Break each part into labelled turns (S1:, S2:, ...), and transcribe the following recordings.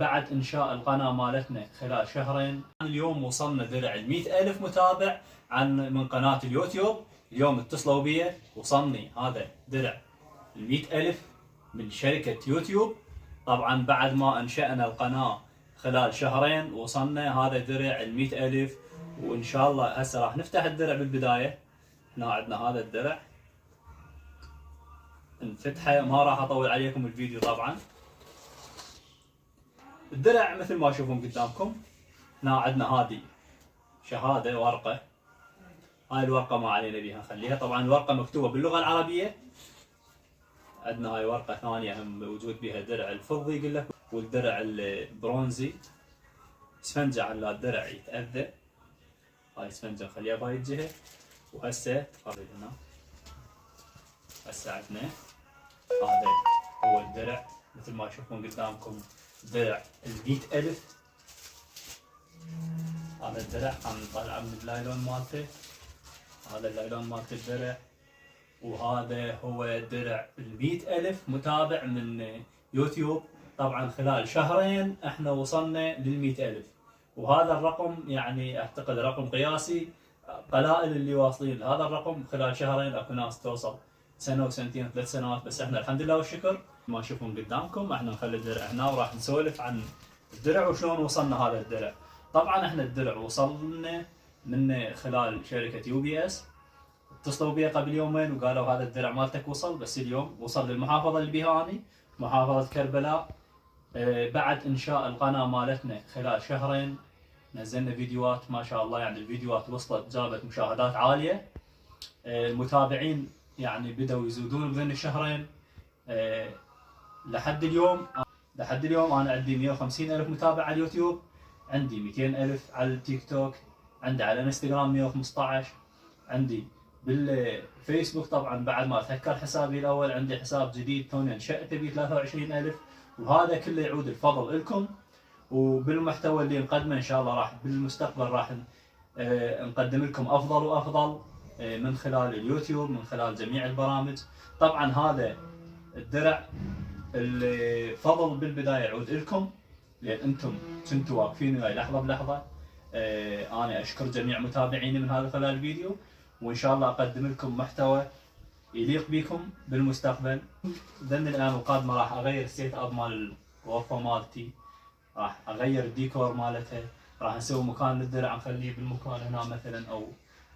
S1: بعد إنشاء القناة مالتنا خلال شهرين. اليوم وصلنا درع 100,000 متابع من قناة اليوتيوب. اليوم اتصلوا بي وصلني هذا درع 100,000 من شركة يوتيوب. طبعا بعد ما أنشأنا القناة خلال شهرين وصلنا هذا درع 100,000، وإن شاء الله هسه راح نفتح الدرع بالبداية. هنا عندنا هذا الدرع نفتحه، ما راح أطول عليكم الفيديو. طبعا الدرع مثل ما تشوفون قدامكم. هنا عندنا هذه شهادة ورقة، هاي الورقة ما علينا بيها نخليها. طبعا الورقة مكتوبة باللغة العربية. عندنا هاي ورقة ثانية هم موجود بها درع الفضي يقول لك، والدرع البرونزي. اسفنجة على الدرع يتأذى، هاي اسفنجة نخليها بهاي الجهة. وهسه تقرب هنا، هسه عندنا هذا هو الدرع مثل ما تشوفون قدامكم، درع 100,000. هذا الدرع خلينا نطلعه من اللايلون مالته، هذا اللايلون مالت الدرع. وهذا هو درع 100,000 متابع من يوتيوب. طبعا خلال شهرين احنا وصلنا لل100,000، وهذا الرقم يعني اعتقد رقم قياسي. قلائل اللي واصلين لهذا الرقم خلال شهرين. اكو ناس توصل سنه وسنتين 3 سنوات، بس احنا الحمد لله والشكر. ما تشوفون قدامكم احنا نخلي الدرع هنا وراح نسولف عن الدرع وشلون وصلنا هذا الدرع. طبعا احنا الدرع وصلنا من خلال شركه UBS. اتصلوا بي قبل يومين وقالوا هذا الدرع مالتك وصل، بس اليوم وصل للمحافظه البيهاني، محافظه كربلاء. بعد انشاء القناه مالتنا خلال شهرين نزلنا فيديوهات، ما شاء الله يعني الفيديوهات وصلت جابت مشاهدات عاليه. المتابعين يعني بدأوا يزودون بين الشهرين. لحد اليوم انا عندي 150,000 متابع على اليوتيوب، عندي 200,000 على التيك توك، عندي على الانستغرام 115، عندي بالفيسبوك طبعا بعد ما اتهكر حسابي الاول عندي حساب جديد توني انشأته ب 23,000. وهذا كله يعود الفضل لكم، وبالمحتوى اللي نقدمه ان شاء الله راح بالمستقبل راح نقدم لكم افضل وافضل من خلال اليوتيوب، من خلال جميع البرامج. طبعا هذا الدرع الفضل بالبدايه يعود لكم، لان انتم كنتوا واقفين وياي لحظه بلحظه. انا اشكر جميع متابعيني من هذا خلال الفيديو، وان شاء الله اقدم لكم محتوى يليق بكم بالمستقبل. ذن الايام القادمه راح اغير السيت اب مال الغرفه مالتي، راح اغير الديكور مالتها، راح نسوي مكان للدرع نخليه بالمكان هنا مثلا، او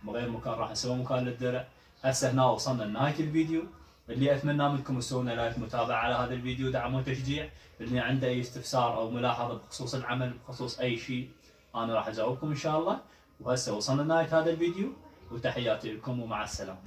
S1: بغير مكان راح نسوي مكان للدرع. هسه هنا وصلنا لنهايه الفيديو. اللي اتمنى منكم تسوون لايك متابعه على هذا الفيديو، دعم وتشجيع. اللي عنده اي استفسار او ملاحظه بخصوص العمل بخصوص اي شيء انا راح اجاوبكم ان شاء الله. وهسه وصلنا لنهايه هذا الفيديو، وتحياتي لكم ومع السلامه.